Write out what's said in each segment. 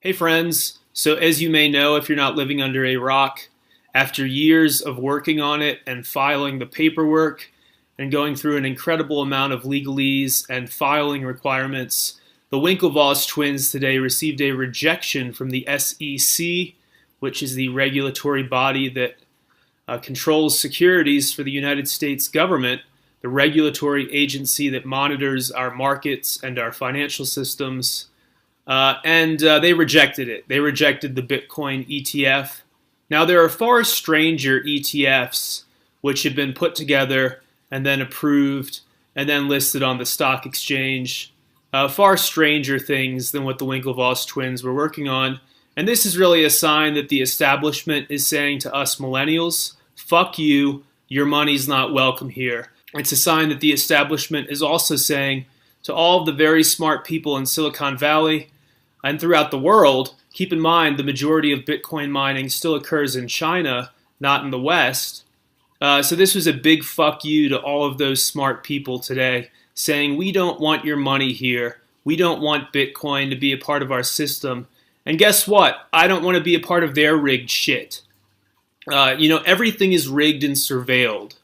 Hey friends, so as you may know if you're not living under a rock, after years of working on it and filing the paperwork and going through an incredible amount of legalese and filing requirements, the Winklevoss twins today received a rejection from the SEC, which is the regulatory body that controls securities for the United States government, the regulatory agency that monitors our markets and our financial systems. And they rejected it. They rejected the Bitcoin ETF. Now, there are far stranger ETFs which have been put together and then approved and then listed on the stock exchange. Far stranger things than what the Winklevoss twins were working on. And this is really a sign that the establishment is saying to us millennials, fuck you, your money's not welcome here. It's a sign that the establishment is also saying to all of the very smart people in Silicon Valley and throughout the world, keep in mind the majority of Bitcoin mining still occurs in China, not in the West. So this was a big fuck you to all of those smart people today, saying we don't want your money here. We don't want Bitcoin to be a part of our system. And guess what? I don't want to be a part of their rigged shit. Everything is rigged and surveilled.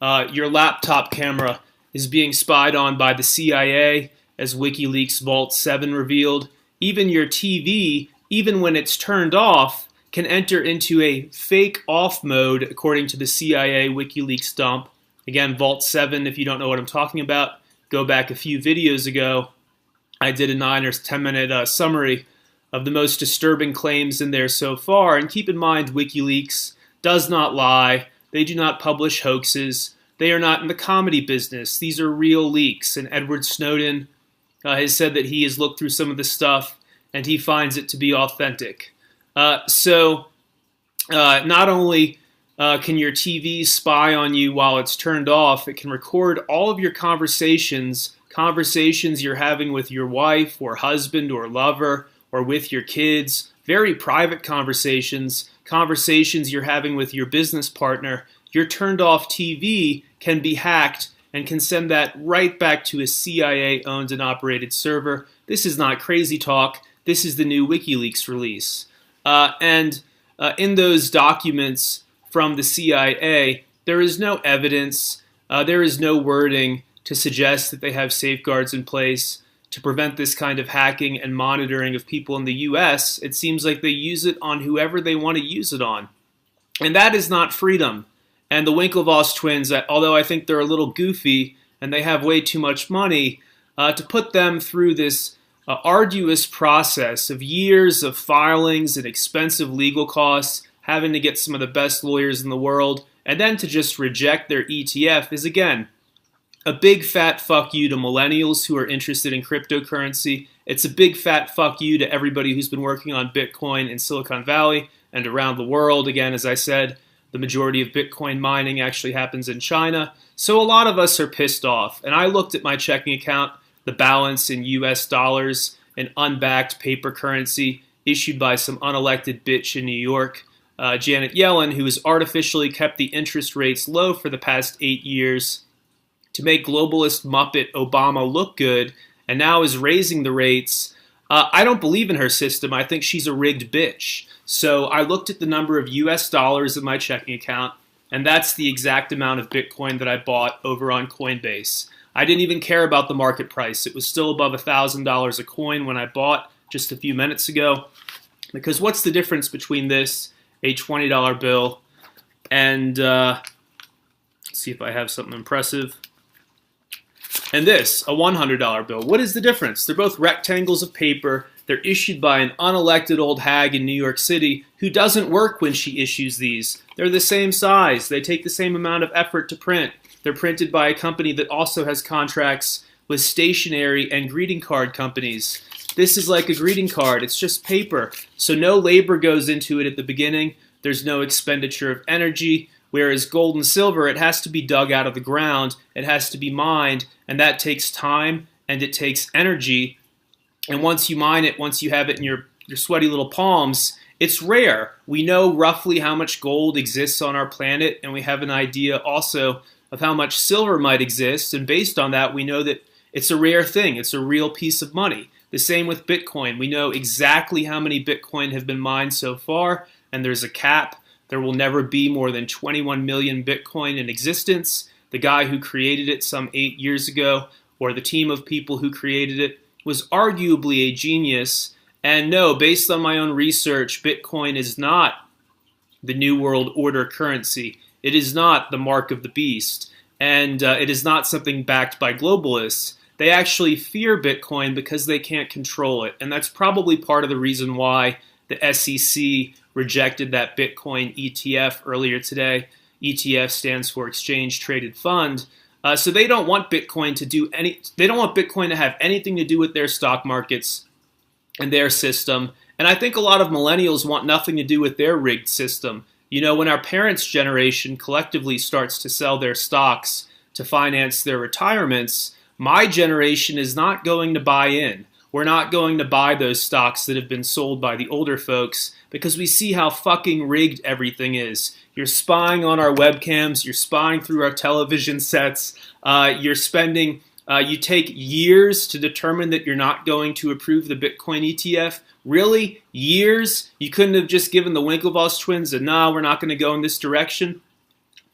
Your laptop camera is being spied on by the CIA, as WikiLeaks Vault 7 revealed. Even your TV, even when it's turned off, can enter into a fake off mode, according to the CIA WikiLeaks dump. Again, Vault 7, if you don't know what I'm talking about, go back a few videos ago. I did a 9 or 10 minute summary of the most disturbing claims in there so far. And keep in mind, WikiLeaks does not lie. They do not publish hoaxes. They are not in the comedy business. These are real leaks. And Edward Snowden has said that he has looked through some of this stuff and he finds it to be authentic. So not only can your TV spy on you while it's turned off, it can record all of your conversations you're having with your wife or husband or lover or with your kids, very private conversations you're having with your business partner. Your turned off TV can be hacked and can send that right back to a CIA-owned and operated server. This is not crazy talk. This is the new WikiLeaks release. And in those documents from the CIA, there is no evidence, there is no wording to suggest that they have safeguards in place to prevent this kind of hacking and monitoring of people in the US. It seems like they use it on whoever they want to use it on. And that is not freedom. And the Winklevoss twins, although I think they're a little goofy and they have way too much money, to put them through this arduous process of years of filings and expensive legal costs, having to get some of the best lawyers in the world, and then to just reject their ETF is, again, a big fat fuck you to millennials who are interested in cryptocurrency. It's a big fat fuck you to everybody who's been working on Bitcoin in Silicon Valley and around the world. Again, as I said, the majority of Bitcoin mining actually happens in China. So a lot of us are pissed off. And I looked at my checking account, the balance in US dollars, an unbacked paper currency issued by some unelected bitch in New York, Janet Yellen, who has artificially kept the interest rates low for the past 8 years to make globalist Muppet Obama look good, and now is raising the rates. I don't believe in her system. I think she's a rigged bitch. So I looked at the number of US dollars in my checking account, and that's the exact amount of Bitcoin that I bought over on Coinbase. I didn't even care about the market price. It was still above $1,000 a coin when I bought just a few minutes ago. Because what's the difference between this, a $20 bill, and let's see if I have something impressive, and this, a $100 bill? What is the difference? They're both rectangles of paper. They're issued by an unelected old hag in New York City who doesn't work when she issues these. They're the same size. They take the same amount of effort to print. They're printed by a company that also has contracts with stationery and greeting card companies. This is like a greeting card. It's just paper. So no labor goes into it at the beginning. There's no expenditure of energy. Whereas gold and silver, it has to be dug out of the ground. It has to be mined. And that takes time and it takes energy. And once you mine it, once you have it in your sweaty little palms, it's rare. We know roughly how much gold exists on our planet, and we have an idea also of how much silver might exist. And based on that, we know that it's a rare thing. It's a real piece of money. The same with Bitcoin. We know exactly how many Bitcoin have been mined so far, and there's a cap. There will never be more than 21 million Bitcoin in existence. The guy who created it some 8 years ago, or the team of people who created it, was arguably a genius. And no, based on my own research, Bitcoin is not the New World Order currency. It is not the mark of the beast. And it is not something backed by globalists. They actually fear Bitcoin because they can't control it. And that's probably part of the reason why the SEC rejected that Bitcoin ETF earlier today. ETF stands for Exchange Traded Fund. So they don't want Bitcoin to do they don't want Bitcoin to have anything to do with their stock markets and their system. And I think a lot of millennials want nothing to do with their rigged system. You know, when our parents' generation collectively starts to sell their stocks to finance their retirements, my generation is not going to buy in. We're not going to buy those stocks that have been sold by the older folks because we see how fucking rigged everything is. You're spying on our webcams. You're spying through our television sets. You take years to determine that you're not going to approve the Bitcoin ETF. Really? Years? You couldn't have just given the Winklevoss twins a nah, we're not going to go in this direction?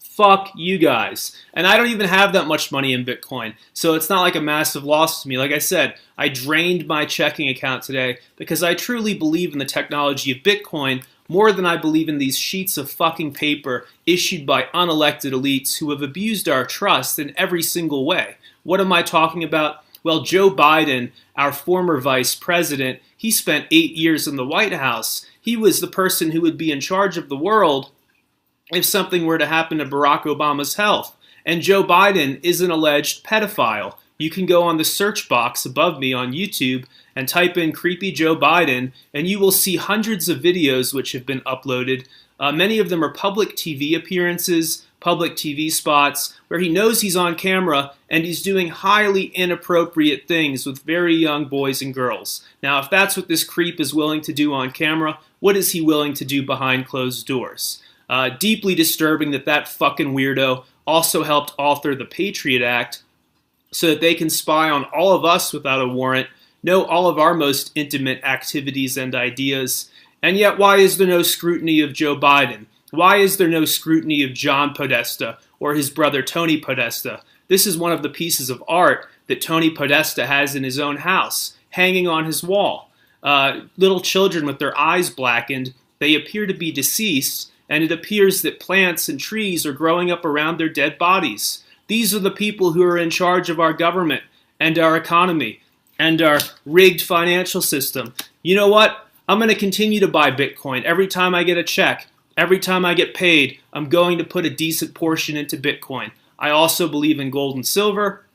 Fuck you guys. And I don't even have that much money in Bitcoin, so it's not like a massive loss to me. Like I said, I drained my checking account today because I truly believe in the technology of Bitcoin more than I believe in these sheets of fucking paper issued by unelected elites who have abused our trust in every single way. What am I talking about? Well, Joe Biden, our former vice president, he spent 8 years in the White House. He was the person who would be in charge of the world if something were to happen to Barack Obama's health. And Joe Biden is an alleged pedophile. You can go on the search box above me on YouTube and type in Creepy Joe Biden, and you will see hundreds of videos which have been uploaded. Many of them are public TV appearances, public TV spots, where he knows he's on camera and he's doing highly inappropriate things with very young boys and girls. Now, if that's what this creep is willing to do on camera, what is he willing to do behind closed doors? Deeply disturbing that fucking weirdo also helped author the Patriot Act so that they can spy on all of us without a warrant, know all of our most intimate activities and ideas. And yet, why is there no scrutiny of Joe Biden? Why is there no scrutiny of John Podesta or his brother Tony Podesta? This is one of the pieces of art that Tony Podesta has in his own house, hanging on his wall. Little children with their eyes blackened, they appear to be deceased, and it appears that plants and trees are growing up around their dead bodies. These are the people who are in charge of our government and our economy and our rigged financial system. You know what? I'm going to continue to buy Bitcoin every time I get a check. Every time I get paid, I'm going to put a decent portion into Bitcoin. I also believe in gold and silver.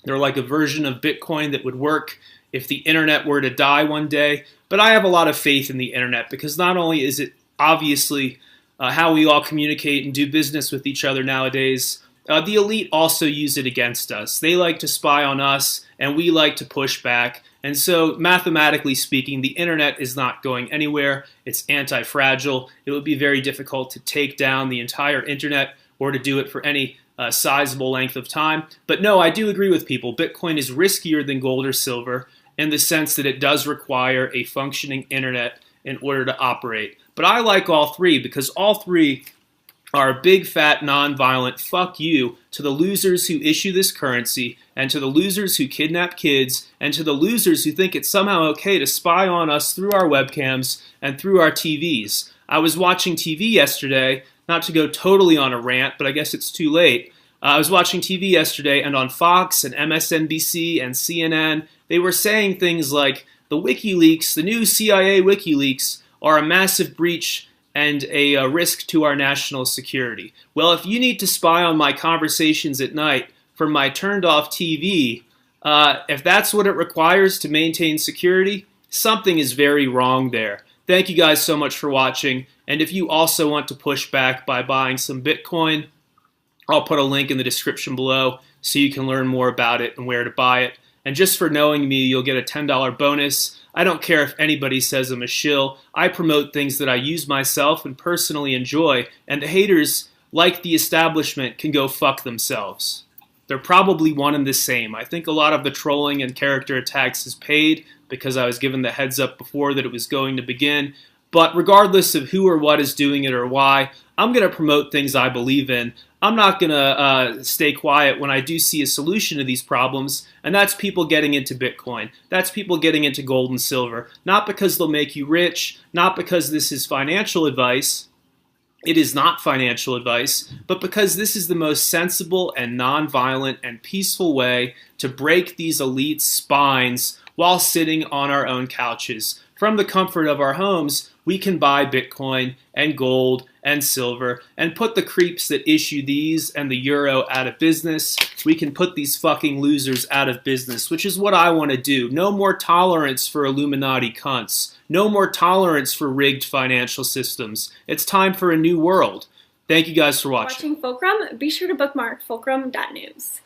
They're like a version of Bitcoin that would work if the internet were to die one day. But I have a lot of faith in the internet because not only is it obviously how we all communicate and do business with each other nowadays, the elite also use it against us. They like to spy on us, and we like to push back. And so, mathematically speaking, the internet is not going anywhere. It's anti-fragile. It would be very difficult to take down the entire internet or to do it for any sizable length of time. But no, I do agree with people. Bitcoin is riskier than gold or silver in the sense that it does require a functioning internet in order to operate. But I like all three because all three are a big, fat, non-violent fuck you to the losers who issue this currency and to the losers who kidnap kids and to the losers who think it's somehow okay to spy on us through our webcams and through our TVs. I was watching TV yesterday, not to go totally on a rant, but I guess it's too late. I was watching TV yesterday, and on Fox and MSNBC and CNN, they were saying things like, the WikiLeaks, the new CIA WikiLeaks, are a massive breach and a risk to our national security. Well, if you need to spy on my conversations at night from my turned-off TV, if that's what it requires to maintain security, something is very wrong there. Thank you guys so much for watching, and if you also want to push back by buying some Bitcoin, I'll put a link in the description below so you can learn more about it and where to buy it. And just for knowing me, you'll get a $10 bonus. I don't care if anybody says I'm a shill. I promote things that I use myself and personally enjoy, and the haters, like the establishment, can go fuck themselves. they're probably one and the same. I think a lot of the trolling and character attacks is paid because I was given the heads up before that it was going to begin. But regardless of who or what is doing it or why, I'm going to promote things I believe in. I'm not going to stay quiet when I do see a solution to these problems, and that's people getting into Bitcoin. That's people getting into gold and silver. Not because they'll make you rich, not because this is financial advice. It is not financial advice, but because this is the most sensible and nonviolent and peaceful way to break these elites' spines while sitting on our own couches. From the comfort of our homes, we can buy Bitcoin and gold and silver and put the creeps that issue these and the euro out of business. We can put these fucking losers out of business, which is what I want to do. No more tolerance for Illuminati cunts. No more tolerance for rigged financial systems. It's time for a new world. Thank you guys for watching. Fulcrum, be sure to bookmark fulcrum.news.